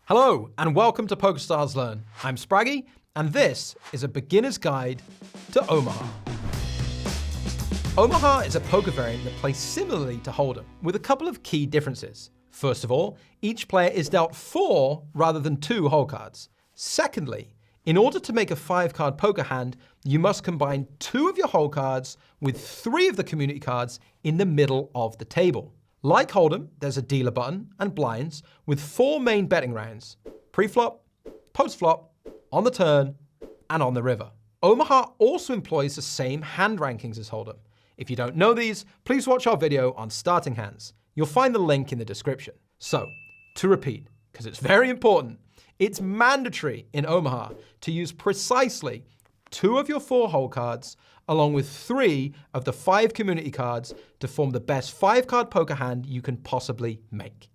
Hello, and welcome to PokerStars Learn. I'm Spraggy, and this is a beginner's guide to Omaha. Omaha is a poker variant that plays similarly to Hold'em, with a couple of key differences. First of all, each player is dealt 4 rather than 2 hole cards. Secondly, in order to make a 5-card poker hand, you must combine 2 of your hole cards with 3 of the community cards in the middle of the table. Like Hold'em, there's a dealer button and blinds with 4 main betting rounds: pre-flop, post-flop, on the turn, and on the river. Omaha also employs the same hand rankings as Hold'em. If you don't know these, please watch our video on starting hands. You'll find the link in the description. So, to repeat, because it's very important, it's mandatory in Omaha to use precisely 2 of your 4 hole cards along with 3 of the 5 community cards to form the best 5-card poker hand you can possibly make.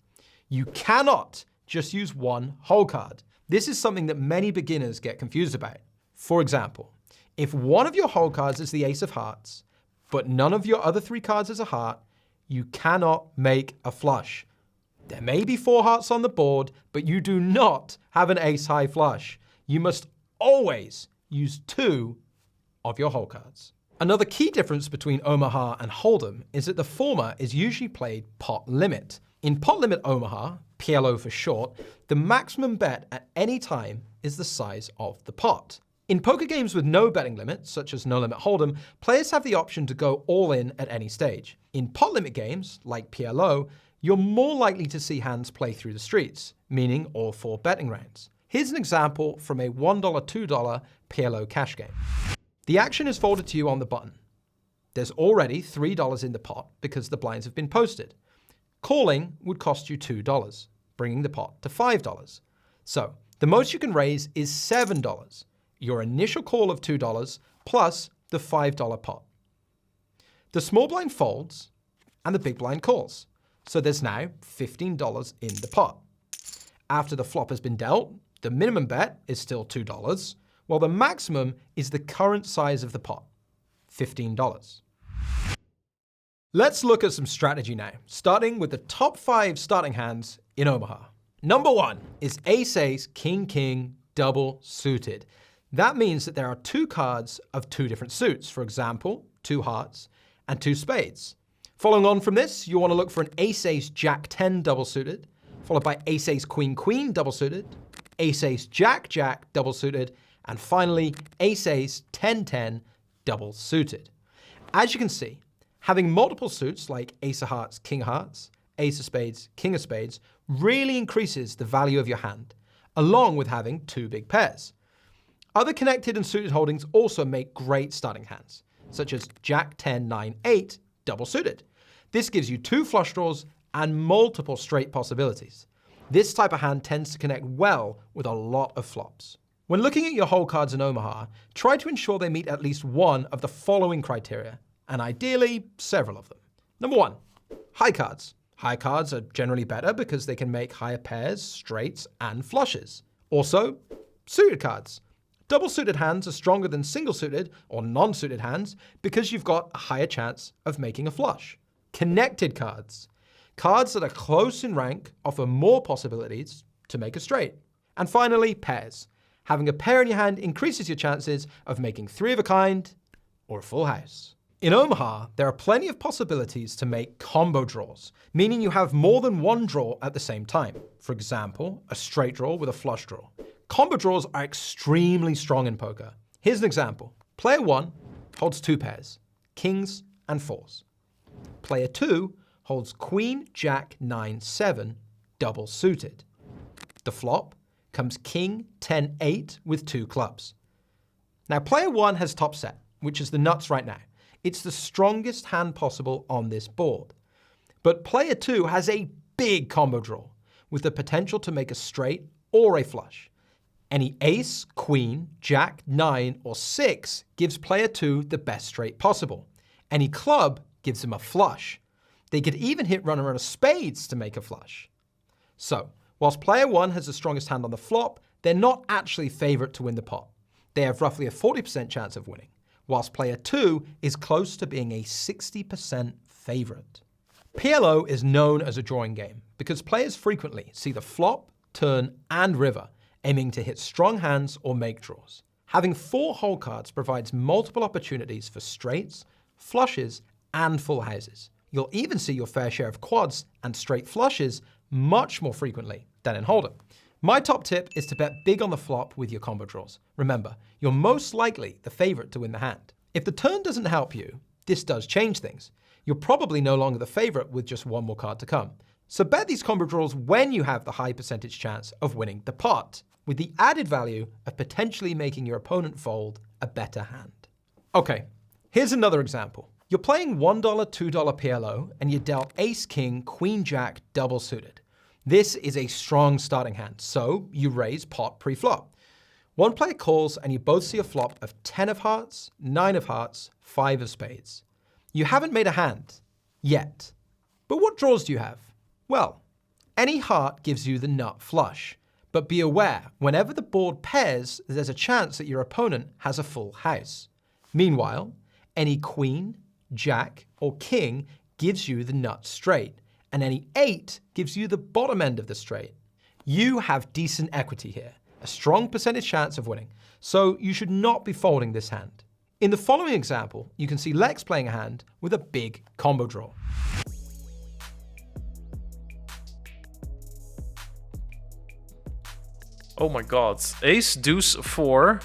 You cannot just use 1 hole card. This is something that many beginners get confused about. For example, if one of your hole cards is the ace of hearts, but none of your other 3 cards is a heart, you cannot make a flush. There may be 4 hearts on the board, but you do not have an ace-high flush. You must always use 2 of your hole cards. Another key difference between Omaha and Hold'em is that the former is usually played pot limit. In pot limit Omaha, PLO for short, the maximum bet at any time is the size of the pot. In poker games with no betting limit, such as No Limit Hold'em, players have the option to go all in at any stage. In pot limit games, like PLO, you're more likely to see hands play through the streets, meaning all 4 betting rounds. Here's an example from a $1, $2 PLO cash game. The action is folded to you on the button. There's already $3 in the pot because the blinds have been posted. Calling would cost you $2, bringing the pot to $5. So the most you can raise is $7, your initial call of $2 plus the $5 pot. The small blind folds and the big blind calls. So there's now $15 in the pot. After the flop has been dealt, the minimum bet is still $2, while the maximum is the current size of the pot, $15. Let's look at some strategy now, starting with the top 5 starting hands in Omaha. Number 1 is ace-ace, king-king, double suited. That means that there are 2 cards of 2 different suits, for example, 2 hearts and 2 spades. Following on from this, you want to look for an ace-ace, jack-10 double suited, followed by ace-ace, queen-queen double suited, ace-ace, jack-jack double suited, and finally, ace-ace, 10-10 double suited. As you can see, having multiple suits like ace of hearts, king of hearts, ace of spades, king of spades really increases the value of your hand, along with having 2 big pairs. Other connected and suited holdings also make great starting hands, such as jack, 10, 9, 8 double suited. This gives you 2 flush draws and multiple straight possibilities. This type of hand tends to connect well with a lot of flops. When looking at your hole cards in Omaha, try to ensure they meet at least one of the following criteria, and ideally, several of them. Number 1, high cards. High cards are generally better because they can make higher pairs, straights, and flushes. Also, suited cards. Double suited hands are stronger than single suited or non-suited hands because you've got a higher chance of making a flush. Connected cards. Cards that are close in rank offer more possibilities to make a straight. And finally, pairs. Having a pair in your hand increases your chances of making 3 of a kind or a full house. In Omaha, there are plenty of possibilities to make combo draws, meaning you have more than 1 draw at the same time. For example, a straight draw with a flush draw. Combo draws are extremely strong in poker. Here's an example. Player 1 holds 2 pairs, kings and 4s. Player 2 holds queen, jack, 9, 7, double suited. The flop comes king, 10, 8 with 2 clubs. Now player 1 has top set, which is the nuts right now. It's the strongest hand possible on this board. But player 2 has a big combo draw with the potential to make a straight or a flush. Any ace, queen, jack, 9, or 6 gives player 2 the best straight possible. Any club gives him a flush. They could even hit runner on a spades to make a flush. So, whilst player 1 has the strongest hand on the flop, they're not actually favorite to win the pot. They have roughly a 40% chance of winning, whilst player 2 is close to being a 60% favorite. PLO is known as a drawing game because players frequently see the flop, turn, and river, aiming to hit strong hands or make draws. Having 4 hole cards provides multiple opportunities for straights, flushes, and full houses. You'll even see your fair share of quads and straight flushes much more frequently than in Hold'em. My top tip is to bet big on the flop with your combo draws. Remember, you're most likely the favorite to win the hand. If the turn doesn't help you, this does change things. You're probably no longer the favorite with just 1 more card to come. So bet these combo draws when you have the high percentage chance of winning the pot, with the added value of potentially making your opponent fold a better hand. Okay, here's another example. You're playing $1, $2 PLO, and you dealt ace, king, queen, jack, double suited. This is a strong starting hand, so you raise pot pre-flop. One player calls and you both see a flop of 10 of hearts, 9 of hearts, 5 of spades. You haven't made a hand, yet. But what draws do you have? Well, any heart gives you the nut flush. But be aware, whenever the board pairs, there's a chance that your opponent has a full house. Meanwhile, any queen, jack, or king gives you the nut straight, and any 8 gives you the bottom end of the straight. You have decent equity here, a strong percentage chance of winning, so you should not be folding this hand. In the following example, you can see Lex playing a hand with a big combo draw. Oh my god. Ace, deuce, 4.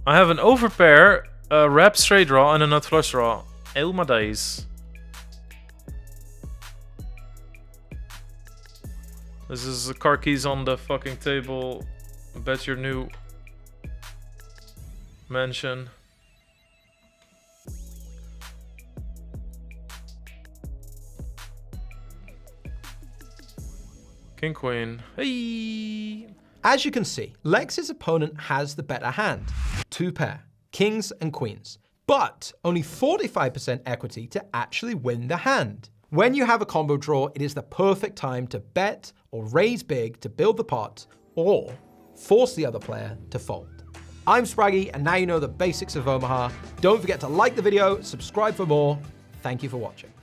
I have an overpair, a wrap straight draw, and a nut flush draw. Oh my days. This is the car keys on the fucking table. Bet your new mansion. King, queen. Hey! As you can see, Lex's opponent has the better hand. 2 pair, kings and queens, but only 45% equity to actually win the hand. When you have a combo draw, it is the perfect time to bet or raise big to build the pot, or force the other player to fold. I'm Spraggy, and now you know the basics of Omaha. Don't forget to like the video, subscribe for more. Thank you for watching.